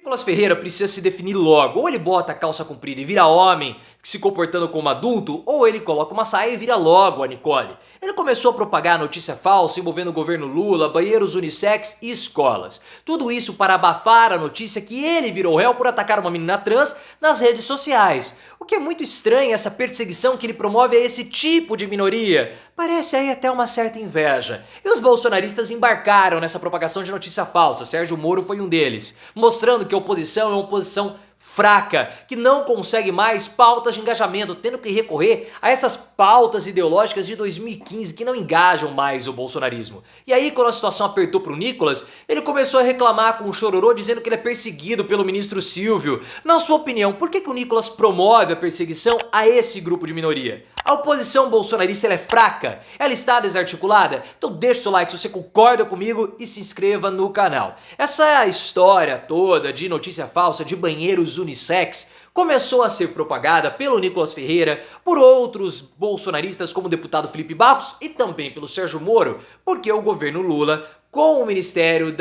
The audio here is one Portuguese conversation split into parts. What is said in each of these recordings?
Nicolas Ferreira precisa se definir logo. Ou ele bota a calça comprida e vira homem, se comportando como adulto, ou ele coloca uma saia e vira logo a Nicole. Ele começou a propagar notícia falsa envolvendo o governo Lula, banheiros unissex e escolas. Tudo isso para abafar a notícia que ele virou réu por atacar uma menina trans nas redes sociais. O que é muito estranho, essa perseguição que ele promove a esse tipo de minoria. Parece aí até uma certa inveja. E os bolsonaristas embarcaram nessa propagação de notícia falsa, Sérgio Moro foi um deles, mostrando que a oposição é uma oposição fraca, que não consegue mais pautas de engajamento, tendo que recorrer a essas pautas ideológicas de 2015 que não engajam mais o bolsonarismo. E aí, quando a situação apertou pro Nicolas, ele começou a reclamar com o chororô, dizendo que ele é perseguido pelo ministro Silvio. Na sua opinião, por que o Nicolas promove a perseguição a esse grupo de minoria? A oposição bolsonarista ela é fraca? Ela está desarticulada? Então deixa o seu like se você concorda comigo e se inscreva no canal. Essa história toda de notícia falsa de banheiros unissex começou a ser propagada pelo Nicolas Ferreira, por outros bolsonaristas como o deputado Felipe Barros e também pelo Sérgio Moro, porque o governo Lula, com o Ministério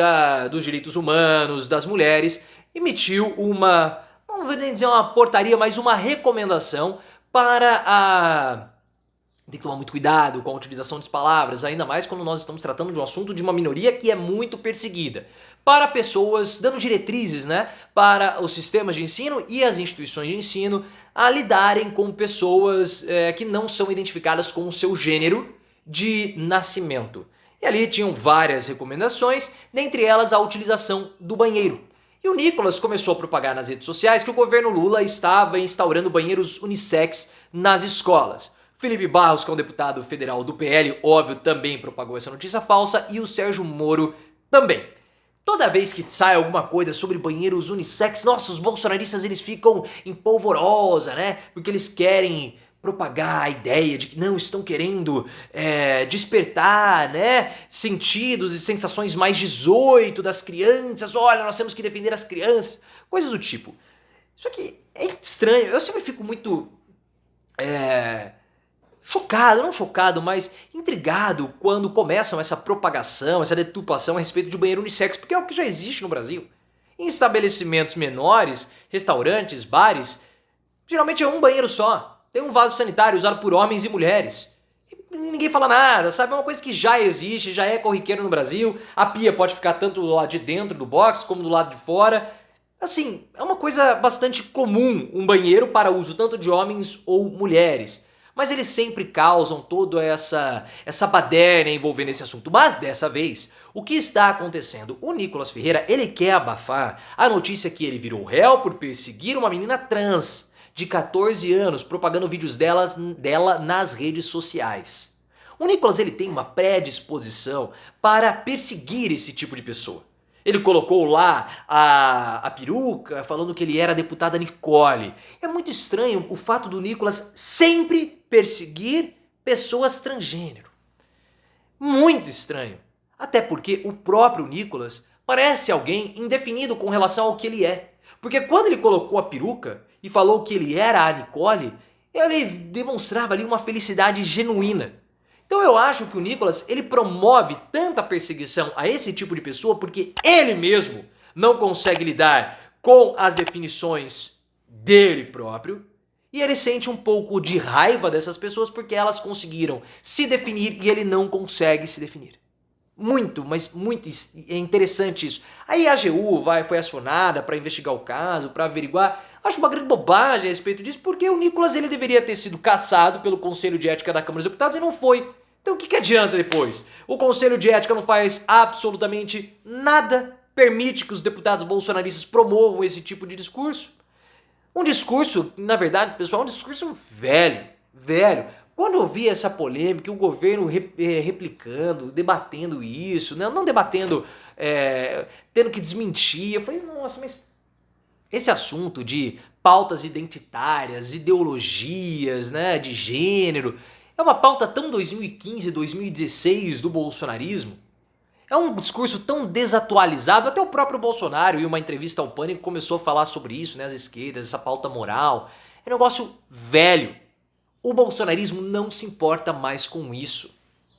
dos Direitos Humanos, das Mulheres, emitiu uma, não vou nem dizer uma portaria, mas uma recomendação para tem que tomar muito cuidado com a utilização das palavras, ainda mais quando nós estamos tratando de um assunto de uma minoria que é muito perseguida. Para pessoas, dando diretrizes, né, para os sistemas de ensino e as instituições de ensino a lidarem com pessoas que não são identificadas com o seu gênero de nascimento. E ali tinham várias recomendações, dentre elas a utilização do banheiro. E o Nicolas começou a propagar nas redes sociais que o governo Lula estava instaurando banheiros unissex nas escolas. Felipe Barros, que é um deputado federal do PL, óbvio, também propagou essa notícia falsa, e o Sérgio Moro também. Toda vez que sai alguma coisa sobre banheiros unissex, nossa, os bolsonaristas eles ficam em polvorosa, né? Porque eles querem propagar a ideia de que não estão querendo despertar, né, sentidos e sensações mais 18 das crianças. Olha, nós temos que defender as crianças, coisas do tipo. Isso aqui é estranho. Eu sempre fico muito chocado, não chocado, mas intrigado quando começam essa propagação, essa deturpação a respeito de banheiro unissex, porque é o que já existe no Brasil. Em estabelecimentos menores, restaurantes, bares, geralmente é um banheiro só. Tem um vaso sanitário usado por homens e mulheres. E ninguém fala nada, sabe? É uma coisa que já existe, já é corriqueiro no Brasil. A pia pode ficar tanto do lado de dentro do box como do lado de fora. Assim, é uma coisa bastante comum um banheiro para uso tanto de homens ou mulheres. Mas eles sempre causam toda essa baderna envolvendo esse assunto. Mas dessa vez, o que está acontecendo? O Nicolas Ferreira, ele quer abafar a notícia que ele virou réu por perseguir uma menina trans de 14 anos, propagando vídeos dela nas redes sociais. O Nicolas ele tem uma predisposição para perseguir esse tipo de pessoa. Ele colocou lá a peruca, falando que ele era a deputada Nicole. É muito estranho o fato do Nicolas sempre perseguir pessoas transgênero. Muito estranho. Até porque o próprio Nicolas parece alguém indefinido com relação ao que ele é. Porque quando ele colocou a peruca e falou que ele era a Nicole, ele demonstrava ali uma felicidade genuína. Então eu acho que o Nicolas ele promove tanta perseguição a esse tipo de pessoa porque ele mesmo não consegue lidar com as definições dele próprio e ele sente um pouco de raiva dessas pessoas porque elas conseguiram se definir e ele não consegue se definir. Muito, mas muito interessante isso. Aí a AGU foi acionada para investigar o caso, para averiguar. Acho uma grande bobagem a respeito disso, porque o Nicolas ele deveria ter sido cassado pelo Conselho de Ética da Câmara dos Deputados e não foi. Então o que adianta depois? O Conselho de Ética não faz absolutamente nada, permite que os deputados bolsonaristas promovam esse tipo de discurso. Um discurso, na verdade, pessoal, um discurso velho. Quando eu vi essa polêmica, o governo replicando, debatendo isso, né? Não debatendo, tendo que desmentir, eu falei, nossa, mas esse assunto de pautas identitárias, ideologias, né, de gênero, é uma pauta tão 2015, 2016 do bolsonarismo. É um discurso tão desatualizado, até o próprio Bolsonaro, em uma entrevista ao Pânico, começou a falar sobre isso, né, as esquerdas, essa pauta moral. É um negócio velho. O bolsonarismo não se importa mais com isso.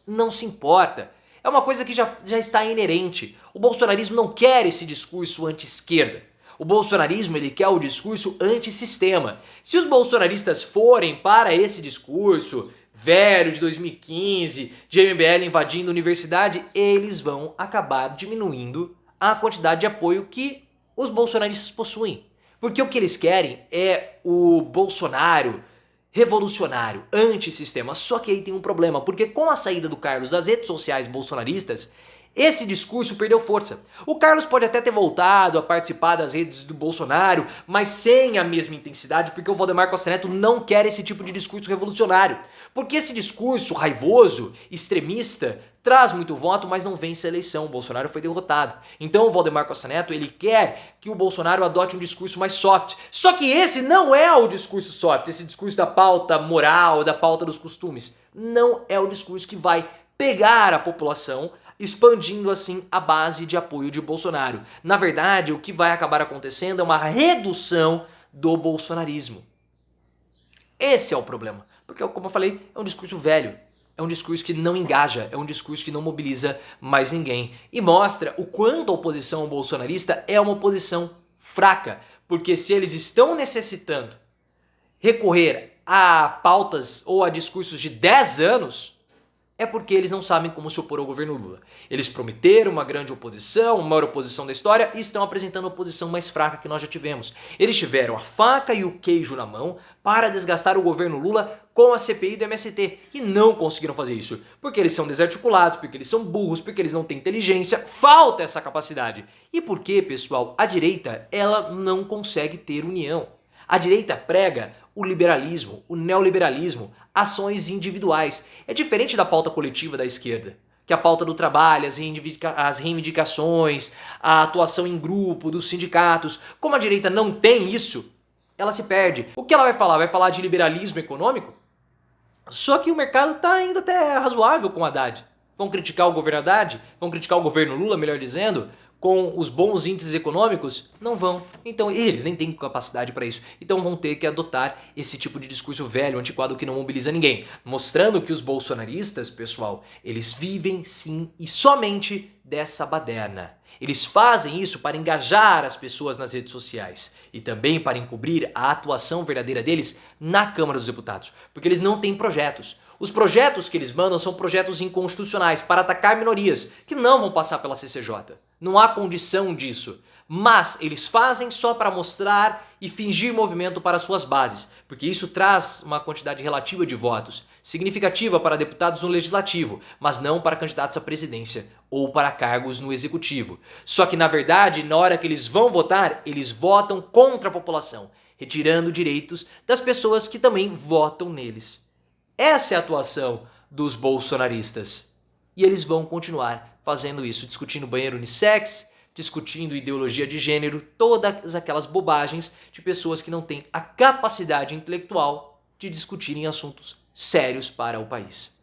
Não se importa. É uma coisa que já está inerente. O bolsonarismo não quer esse discurso anti-esquerda. O bolsonarismo ele quer o discurso antissistema. Se os bolsonaristas forem para esse discurso velho de 2015, de MBL invadindo a universidade, eles vão acabar diminuindo a quantidade de apoio que os bolsonaristas possuem. Porque o que eles querem é o Bolsonaro revolucionário, antissistema. Só que aí tem um problema, porque com a saída do Carlos das redes sociais bolsonaristas, esse discurso perdeu força. O Carlos pode até ter voltado a participar das redes do Bolsonaro, mas sem a mesma intensidade, porque o Valdemar Costa Neto não quer esse tipo de discurso revolucionário. Porque esse discurso raivoso, extremista, traz muito voto, mas não vence a eleição. O Bolsonaro foi derrotado. Então o Valdemar Costa Neto, ele quer que o Bolsonaro adote um discurso mais soft. Só que esse não é o discurso soft, esse discurso da pauta moral, da pauta dos costumes. Não é o discurso que vai pegar a população, expandindo assim a base de apoio de Bolsonaro. Na verdade, o que vai acabar acontecendo é uma redução do bolsonarismo. Esse é o problema. Porque, como eu falei, é um discurso velho. É um discurso que não engaja, é um discurso que não mobiliza mais ninguém. E mostra o quanto a oposição bolsonarista é uma oposição fraca. Porque se eles estão necessitando recorrer a pautas ou a discursos de 10 anos, é porque eles não sabem como se opor ao governo Lula. Eles prometeram uma grande oposição, a maior oposição da história, e estão apresentando a oposição mais fraca que nós já tivemos. Eles tiveram a faca e o queijo na mão para desgastar o governo Lula com a CPI do MST, e não conseguiram fazer isso, porque eles são desarticulados, porque eles são burros, porque eles não têm inteligência, falta essa capacidade. E porque, pessoal, a direita, ela não consegue ter união. A direita prega o liberalismo, o neoliberalismo, ações individuais. É diferente da pauta coletiva da esquerda, que é a pauta do trabalho, as reivindicações, a atuação em grupo, dos sindicatos. Como a direita não tem isso, ela se perde. O que ela vai falar? Vai falar de liberalismo econômico? Só que o mercado está indo até razoável com o Haddad. Vão criticar o governo Haddad? Vão criticar o governo Lula, melhor dizendo? Com os bons índices econômicos? Não vão. Então eles nem têm capacidade para isso. Então vão ter que adotar esse tipo de discurso velho, antiquado, que não mobiliza ninguém. Mostrando que os bolsonaristas, pessoal, eles vivem sim e somente dessa baderna. Eles fazem isso para engajar as pessoas nas redes sociais e também para encobrir a atuação verdadeira deles na Câmara dos Deputados, porque eles não têm projetos. Os projetos que eles mandam são projetos inconstitucionais para atacar minorias, que não vão passar pela CCJ. Não há condição disso. Mas eles fazem só para mostrar e fingir movimento para suas bases, porque isso traz uma quantidade relativa de votos, significativa para deputados no legislativo, mas não para candidatos à presidência ou para cargos no executivo. Só que na verdade, na hora que eles vão votar, eles votam contra a população, retirando direitos das pessoas que também votam neles. Essa é a atuação dos bolsonaristas. E eles vão continuar fazendo isso, discutindo banheiro unissex, discutindo ideologia de gênero, todas aquelas bobagens de pessoas que não têm a capacidade intelectual de discutirem assuntos sérios para o país.